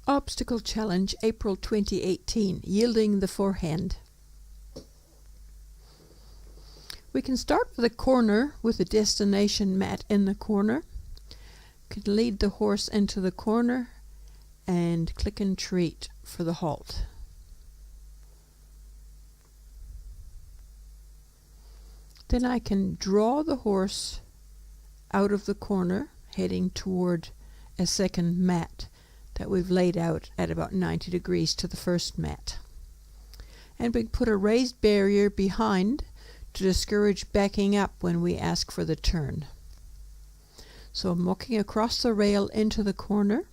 Obstacle Challenge, April 2018, Yielding the Forehand. We can start with a corner with a destination mat in the corner. Could lead the horse into the corner and click and treat for the halt. Then I can draw the horse out of the corner, heading toward a second mat that we've laid out at about 90 degrees to the first mat. And we put a raised barrier behind to discourage backing up when we ask for the turn. So I'm walking across the rail into the corner,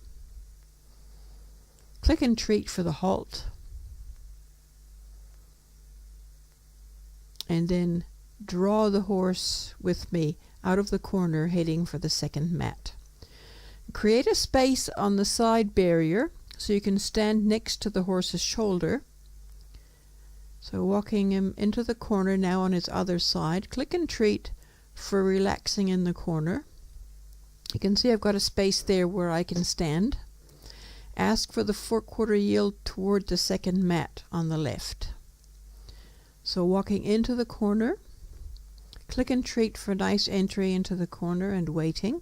click and treat for the halt, and then draw the horse with me out of the corner heading for the second mat. Create a space on the side barrier so you can stand next to the horse's shoulder. So walking him into the corner now on his other side, click and treat for relaxing in the corner. You can see I've got a space there where I can stand. Ask for the 4/4 yield toward the second mat on the left. So walking into the corner, click and treat for nice entry into the corner and waiting.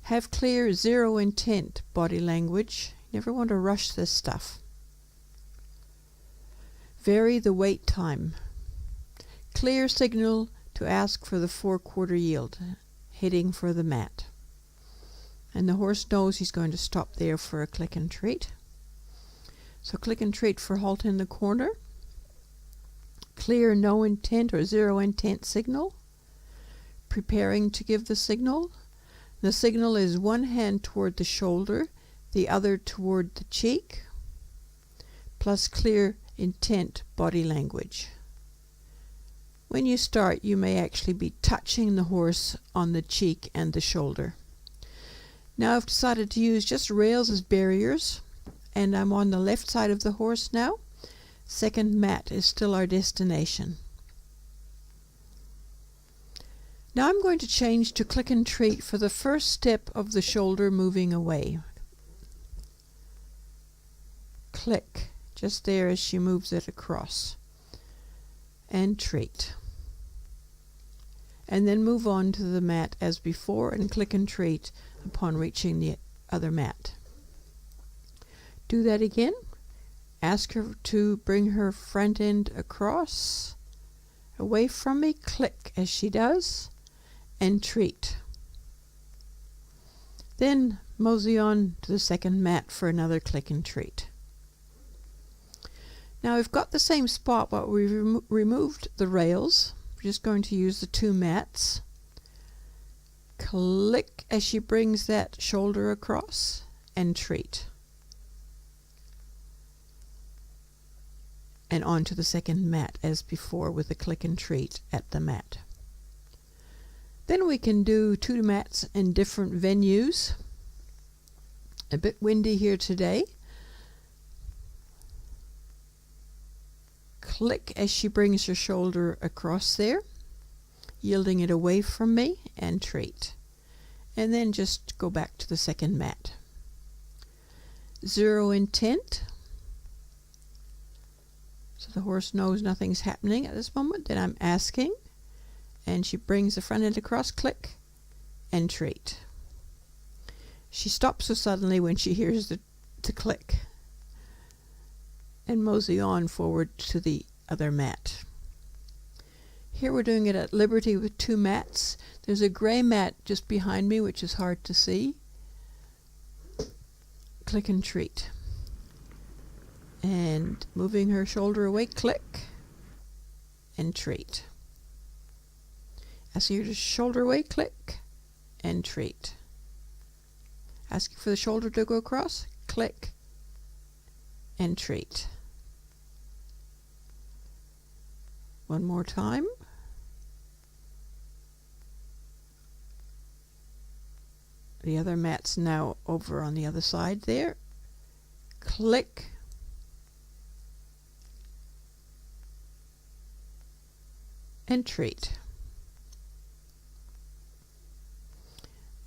Have clear zero intent body language. You never want to rush this stuff. Vary the wait time. Clear signal to ask for the 4/4 yield, heading for the mat. And the horse knows he's going to stop there for a click and treat. So click and treat for halt in the corner. Clear no intent or zero intent signal. Preparing to give the signal. The signal is one hand toward the shoulder, the other toward the cheek, plus clear intent body language. When you start, you may actually be touching the horse on the cheek and the shoulder. Now I've decided to use just rails as barriers, and I'm on the left side of the horse now. Second mat is still our destination. Now I'm going to change to click and treat for the first step of the shoulder moving away. Click, just there as she moves it across. And treat. And then move on to the mat as before and click and treat upon reaching the other mat. Do that again. Ask her to bring her front end across, away from me, click as she does, and treat. Then mosey on to the second mat for another click and treat. Now we've got the same spot, but we've removed the rails. We're just going to use the two mats. Click as she brings that shoulder across and treat. And onto the second mat as before with a click and treat at the mat. Then we can do two mats in different venues. A bit windy here today. Click as she brings her shoulder across there, yielding it away from me, and treat. And then just go back to the second mat. Zero intent. So the horse knows nothing's happening at this moment. Then I'm asking, and she brings the front end across, click, and treat. She stops so suddenly when she hears the click, and mosey on forward to the other mat. Here we're doing it at liberty with two mats. There's a gray mat just behind me, which is hard to see. Click and treat. And moving her shoulder away, click, and treat. Asking her to shoulder away, click, and treat. Asking for the shoulder to go across, click, and treat. One more time. The other mat's now over on the other side there. Click, and treat.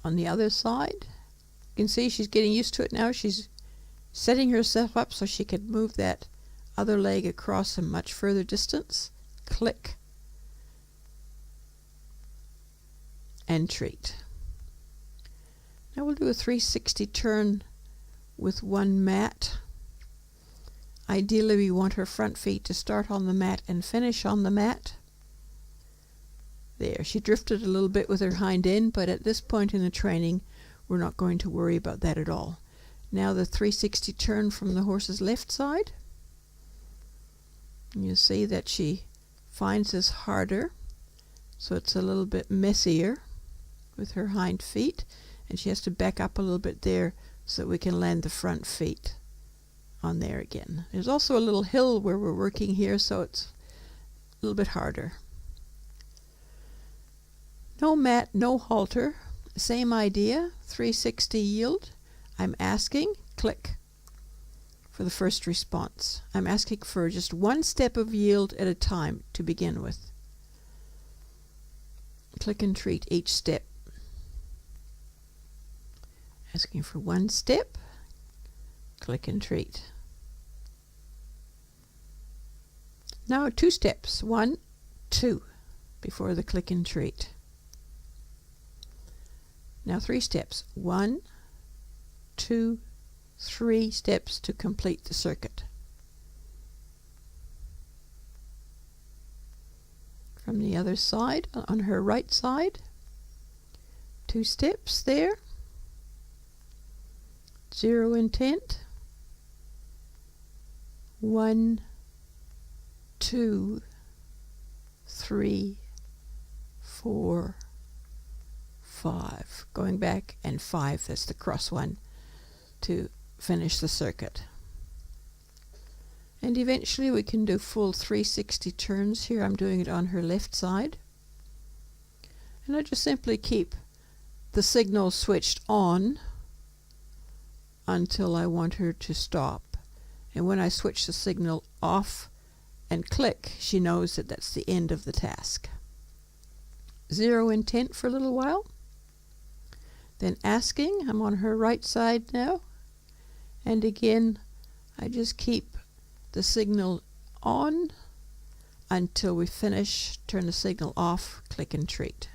On the other side, you can see she's getting used to it now. She's setting herself up so she could move that other leg across a much further distance. Click and treat. Now we'll do a 360 turn with one mat. Ideally, we want her front feet to start on the mat and finish on the mat. There, she drifted a little bit with her hind end, but at this point in the training, we're not going to worry about that at all. Now the 360 turn from the horse's left side. And you see that she finds this harder, so it's a little bit messier with her hind feet, and she has to back up a little bit there so that we can land the front feet on there again. There's also a little hill where we're working here, so it's a little bit harder. No mat, no halter. Same idea, 360 yield. I'm asking, click, for the first response. I'm asking for just one step of yield at a time to begin with. Click and treat each step. Asking for one step, click and treat. Now 2 steps, 1, 2, before the click and treat. Now 3 steps, 1, 2, 3 steps to complete the circuit. From the other side, on her right side, 2 steps there. 0 intent. 1, 2, 3, 4, 5. Going back, and 5, that's the cross one, to finish the circuit. And eventually we can do full 360 turns. Here I'm doing it on her left side. And I just simply keep the signal switched on until I want her to stop. And when I switch the signal off and click, she knows that that's the end of the task. 0 intent for a little while. Then asking, I'm on her right side now. And again, I just keep the signal on until we finish, turn the signal off, click and treat.